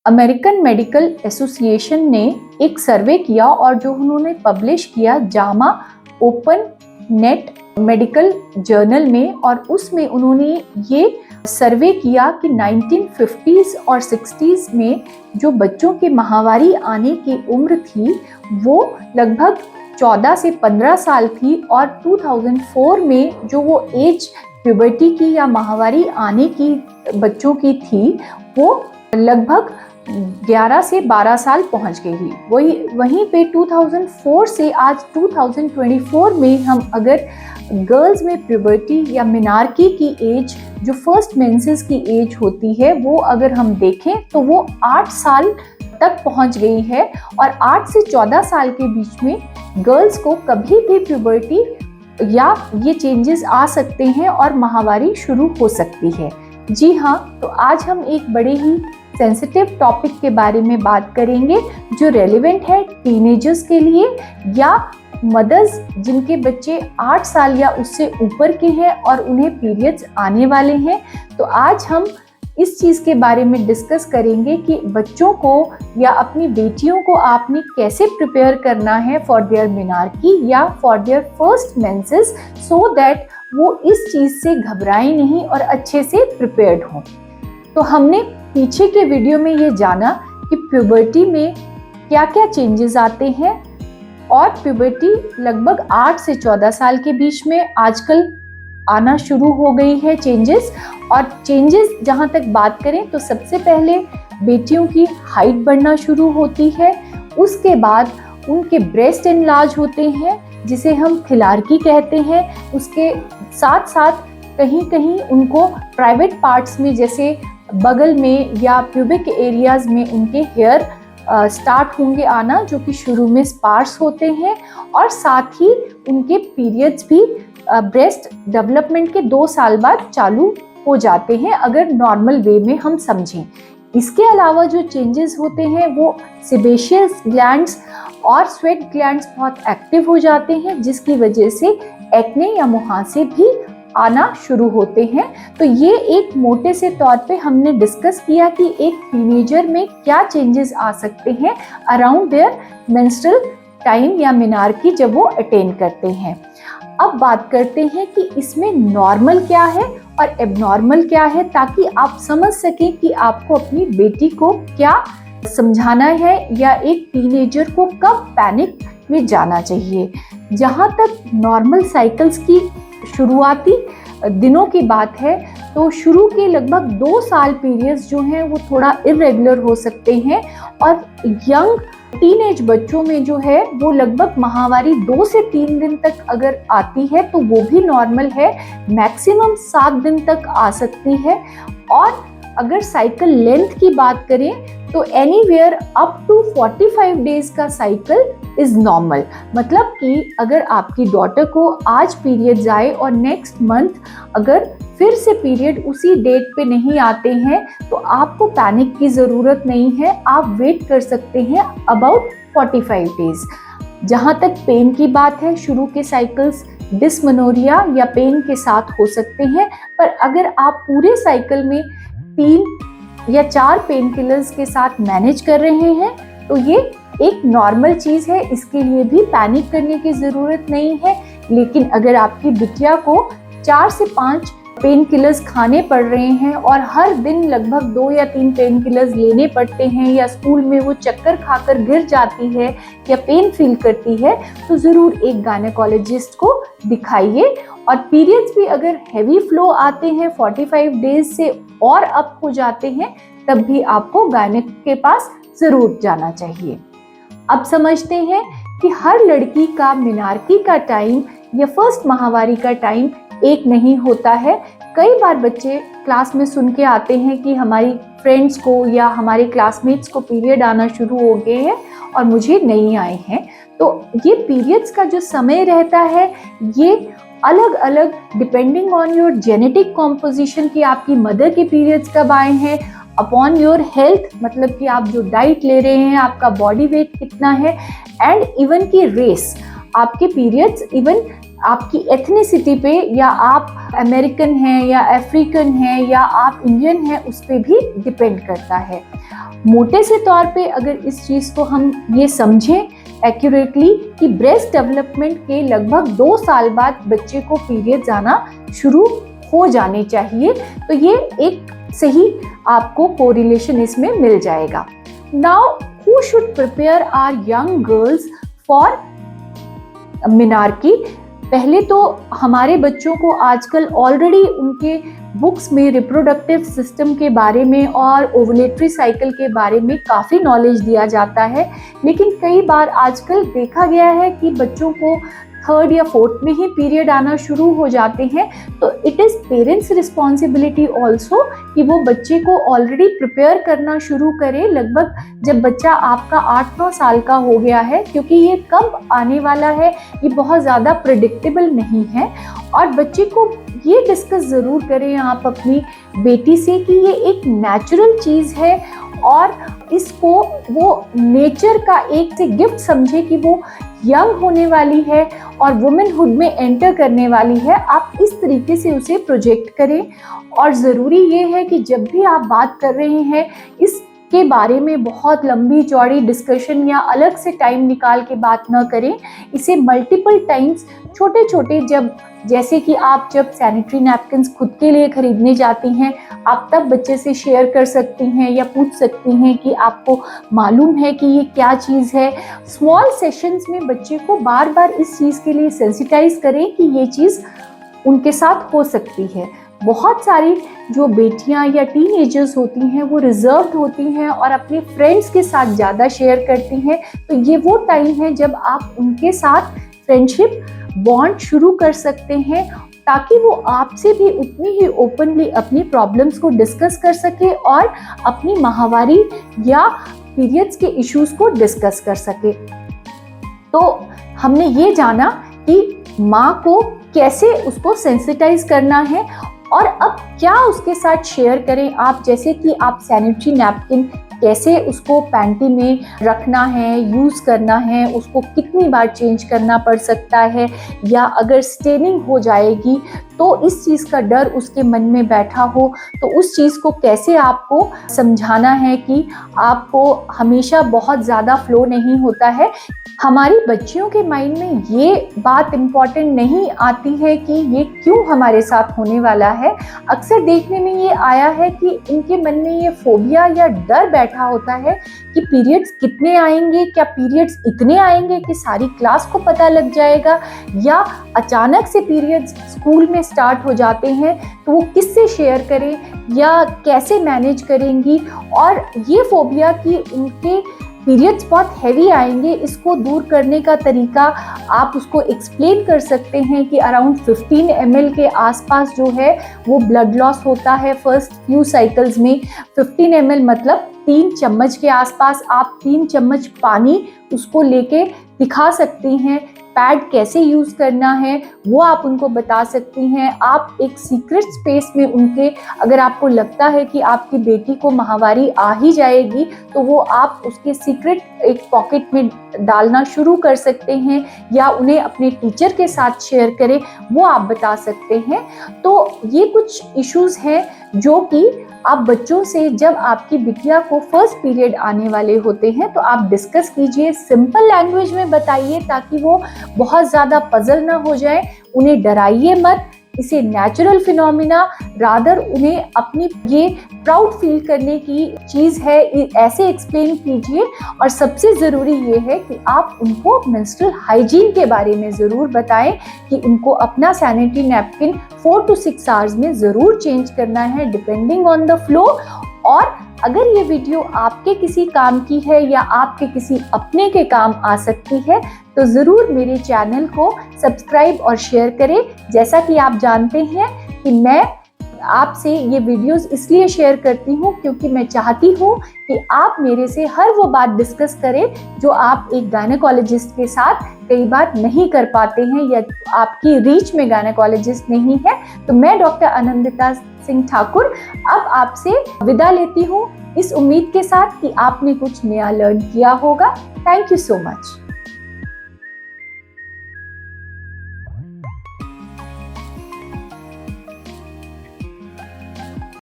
American medical association ने एक सर्वे किया और जो उन्होंने पब्लिश किया Jama open net medical journal में, और उसमें उन्होंने ये सर्वे किया कि 1950s और 60s में जो बच्चों के माहवारी आने की उम्र थी वो लगभग 14 से 15 साल थी, और 2004 में जो वो एज प्यूबर्टी की या माहवारी आने की बच्चों की थी वो लगभग 11 से 12 साल पहुंच गई थी। वहीं पे 2004 से आज 2024 में हम अगर गर्ल्स में प्यूबर्टी या मिनार्की की एज, जो फर्स्ट मेंसेस की एज होती है, वो अगर हम देखें तो वो 8 साल तक पहुंच गई है, और 8 से 14 साल के बीच में गर्ल्स को कभी भी प्यूबर्टी या ये चेंजेस आ सकते हैं और माहवारी शुरू हो सकती है। जी हाँ, तो आज हम एक बड़े ही सेंसिटिव टॉपिक के बारे में बात करेंगे जो रेलेवेंट है टीनेजर्स के लिए या मदर्स जिनके बच्चे 8 साल या उससे ऊपर के हैं और उन्हें पीरियड्स आने वाले हैं। तो आज हम इस चीज़ के बारे में डिस्कस करेंगे कि बच्चों को या अपनी बेटियों को आपने कैसे प्रिपेयर करना है फॉर देयर मिनार्की या for their first menses, so that वो इस चीज़ से घबराएं नहीं और अच्छे से प्रिपेयर्ड हों। तो हमने पीछे के वीडियो में ये जाना कि प्यूबर्टी में क्या क्या चेंजेस आते हैं, और प्यूबर्टी लगभग 8 से 14 साल के बीच में आजकल आना शुरू हो गई है चेंजेस। और चेंजेस जहाँ तक बात करें तो सबसे पहले बेटियों की हाइट बढ़ना शुरू होती है, उसके बाद उनके ब्रेस्ट एनलार्ज होते हैं जिसे हम खिलारकी कहते हैं, उसके साथ साथ कहीं कहीं उनको प्राइवेट पार्ट्स में जैसे बगल में या प्यूबिक एरियाज में उनके हेयर स्टार्ट होंगे आना, जो कि शुरू में स्पार्स होते हैं, और साथ ही उनके पीरियड्स भी ब्रेस्ट डेवलपमेंट के 2 साल बाद चालू हो जाते हैं अगर नॉर्मल वे में हम समझें। इसके अलावा जो चेंजेस होते हैं वो सेबेशियस ग्लैंड्स और स्वेट ग्लैंड्स बहुत एक्टिव हो जाते हैं, जिसकी वजह से एक्ने या मुहासे भी आना शुरू होते हैं। तो ये एक मोटे से तौर पे हमने डिस्कस किया कि एक टीनेजर में क्या चेंजेस आ सकते हैं अराउंड देयर मेंस्ट्रुअल टाइम या मिनार्की जब वो अटेन करते हैं। अब बात करते हैं कि इसमें नॉर्मल क्या है और एबनॉर्मल क्या है, ताकि आप समझ सकें कि आपको अपनी बेटी को क्या समझाना है या एक टीनेजर को कब पैनिक में जाना चाहिए। जहाँ तक नॉर्मल साइकिल्स की शुरुआती दिनों की बात है तो शुरू के लगभग 2 साल पीरियड्स जो हैं वो थोड़ा इरेगुलर हो सकते हैं, और यंग टीनेज बच्चों में जो है वो लगभग माहवारी 2 से 3 दिन तक अगर आती है तो वो भी नॉर्मल है, मैक्सिमम 7 दिन तक आ सकती है। और अगर साइकिल लेंथ की बात करें तो एनीवेयर अप टू 45 डेज का साइकिल इज नॉर्मल। मतलब कि अगर आपकी डॉटर को आज पीरियड्स आए और नेक्स्ट मंथ अगर फिर से पीरियड उसी डेट पे नहीं आते हैं तो आपको पैनिक की ज़रूरत नहीं है, आप वेट कर सकते हैं अबाउट 45 डेज। जहाँ तक पेन की बात है, शुरू के साइकिल्स डिस्मेनोरिया या पेन के साथ हो सकते हैं, पर अगर आप पूरे साइकिल में 3 या 4 पेन किलर्स के साथ मैनेज कर रहे हैं तो ये एक नॉर्मल चीज़ है, इसके लिए भी पैनिक करने की ज़रूरत नहीं है। लेकिन अगर आपकी बिटिया को 4 से 5 पेन किलर्स खाने पड़ रहे हैं और हर दिन लगभग 2 या 3 पेन किलर्स लेने पड़ते हैं, या स्कूल में वो चक्कर खाकर गिर जाती है या पेन फील करती है, तो ज़रूर एक गायनेकोलॉजिस्ट को दिखाइए। और पीरियड्स भी अगर हैवी फ्लो आते हैं 45 डेज से और अप हो जाते हैं तब भी आपको गायनेक के पास ज़रूर जाना चाहिए। अब समझते हैं कि हर लड़की का मिनार्की का टाइम या फर्स्ट माहवारी का टाइम एक नहीं होता है। कई बार बच्चे क्लास में सुन के आते हैं कि हमारी फ्रेंड्स को या हमारे क्लासमेट्स को पीरियड आना शुरू हो गए हैं और मुझे नहीं आए हैं। तो ये पीरियड्स का जो समय रहता है ये अलग अलग depending on your genetic composition की आपकी मदर के पीरियड्स कब आए हैं, अपॉन योर हेल्थ, मतलब कि आप जो डाइट ले रहे हैं, आपका बॉडी वेट कितना है, एंड इवन की रेस, आपके पीरियड्स इवन आपकी एथनिसिटी पे, या आप अमेरिकन हैं या अफ्रीकन हैं या आप इंडियन हैं, उस पर भी डिपेंड करता है। मोटे से तौर पे अगर इस चीज़ को हम ये समझें एक्यूरेटली कि ब्रेस्ट डेवलपमेंट के लगभग 2 साल बाद बच्चे को पीरियड्स आना शुरू हो जाने चाहिए, तो ये एक सही आपको कोरिलेशन इसमें मिल जाएगा। Now who should prepare our young girls for menarche? पहले तो हमारे बच्चों को आजकल ऑलरेडी उनके बुक्स में रिप्रोडक्टिव सिस्टम के बारे में और ओवुलेटरी साइकिल के बारे में काफ़ी नॉलेज दिया जाता है, लेकिन कई बार आजकल देखा गया है कि बच्चों को 3rd या 4th में ही पीरियड आना शुरू हो जाते हैं। तो it is parents responsibility also कि वो बच्चे को ऑलरेडी प्रिपेयर करना शुरू करें लगभग जब बच्चा आपका 8-9 साल का हो गया है, क्योंकि ये कब आने वाला है ये बहुत ज़्यादा प्रेडिक्टेबल नहीं है। और बच्चे को ये डिस्कस ज़रूर करें आप अपनी बेटी से कि ये एक नेचुरल चीज़ है और इसको वो नेचर का एक से गिफ्ट समझे कि वो यंग होने वाली है और वुमेनहुड में एंटर करने वाली है। आप इस तरीके से उसे प्रोजेक्ट करें। और ज़रूरी ये है कि जब भी आप बात कर रहे हैं इसके बारे में बहुत लंबी चौड़ी डिस्कशन या अलग से टाइम निकाल के बात न करें। इसे मल्टीपल टाइम्स छोटे छोटे, जैसे कि आप जब सैनिटरी नैपकिन्स खुद के लिए खरीदने जाती हैं, आप तब बच्चे से शेयर कर सकती हैं या पूछ सकती हैं कि आपको मालूम है कि ये क्या चीज़ है। स्मॉल सेशंस में बच्चे को बार बार इस चीज़ के लिए सेंसिटाइज करें कि ये चीज़ उनके साथ हो सकती है। बहुत सारी जो बेटियां या टीनेजर्स होती हैं वो रिजर्व्ड होती हैं और अपने फ्रेंड्स के साथ ज़्यादा शेयर करती हैं, तो ये वो टाइम है जब आप उनके साथ फ्रेंडशिप बॉन्ड शुरू कर सकते हैं ताकि वो आपसे भी उतनी ही ओपनली अपनी प्रॉब्लम्स को डिस्कस कर सके और अपनी माहवारी या पीरियड्स के इश्यूज को डिस्कस कर सके। तो हमने ये जाना कि माँ को कैसे उसको सेंसिटाइज करना है और अब क्या उसके साथ शेयर करें आप, जैसे कि आप सैनिटरी नैपकिन कैसे उसको पैंटी में रखना है, यूज़ करना है, उसको कितनी बार चेंज करना पड़ सकता है, या अगर स्टेनिंग हो जाएगी तो इस चीज़ का डर उसके मन में बैठा हो तो उस चीज़ को कैसे आपको समझाना है कि आपको हमेशा बहुत ज़्यादा फ्लो नहीं होता है। हमारी बच्चियों के माइंड में ये बात इम्पॉर्टेंट नहीं आती है कि ये क्यों हमारे साथ होने वाला है। अक्सर देखने में ये आया है कि इनके मन में ये फोबिया या डर बैठा होता है कि पीरियड्स कितने आएंगे, क्या पीरियड्स इतने आएंगे कि सारी क्लास को पता लग जाएगा, या अचानक से पीरियड्स स्कूल में स्टार्ट हो जाते हैं तो वो किससे शेयर करें या कैसे मैनेज करेंगी। और ये फोबिया कि उनके पीरियड्स बहुत हैवी आएंगे, इसको दूर करने का तरीका आप उसको एक्सप्लेन कर सकते हैं कि अराउंड 15 ml के आसपास जो है वो ब्लड लॉस होता है फर्स्ट फ्यू साइकिल्स में। 15 ml मतलब 3 चम्मच के आसपास आप 3 चम्मच पानी उसको लेके दिखा सकती हैं। पैड कैसे यूज़ करना है वो आप उनको बता सकती हैं। आप एक सीक्रेट स्पेस में उनके, अगर आपको लगता है कि आपकी बेटी को माहवारी आ ही जाएगी तो वो आप उसके सीक्रेट एक पॉकेट में डालना शुरू कर सकते हैं या उन्हें अपने टीचर के साथ शेयर करें, वो आप बता सकते हैं। तो ये कुछ इश्यूज हैं जो कि आप बच्चों से जब आपकी बिटिया को फर्स्ट पीरियड आने वाले होते हैं तो आप डिस्कस कीजिए, सिंपल लैंग्वेज में बताइए ताकि वो बहुत ज़्यादा पजल ना हो जाए। उन्हें डराइए मत, इसे नेचुरल फिनोमिना रादर उन्हें अपनी ये प्राउड फील करने की चीज़ है, ऐसे एक्सप्लेन कीजिए। और सबसे ज़रूरी ये है कि आप उनको मेंस्ट्रुअल हाइजीन के बारे में ज़रूर बताएं कि उनको अपना सैनिटरी नैपकिन 4 to 6 आवर्स में ज़रूर चेंज करना है डिपेंडिंग ऑन द फ्लो। और अगर ये वीडियो आपके किसी काम की है या आपके किसी अपने के काम आ सकती है तो ज़रूर मेरे चैनल को सब्सक्राइब और शेयर करें। जैसा कि आप जानते हैं कि मैं आपसे ये वीडियोस इसलिए शेयर करती हूँ क्योंकि मैं चाहती हूँ कि आप मेरे से हर वो बात डिस्कस करें जो आप एक गायनेकोलॉजिस्ट के साथ कई बार नहीं कर पाते हैं या आपकी रीच में गायनेकोलॉजिस्ट नहीं है। तो मैं डॉक्टर आनंदिता सिंह ठाकुर अब आपसे विदा लेती हूँ इस उम्मीद के साथ कि आपने कुछ नया लर्न किया होगा। Thank you so much.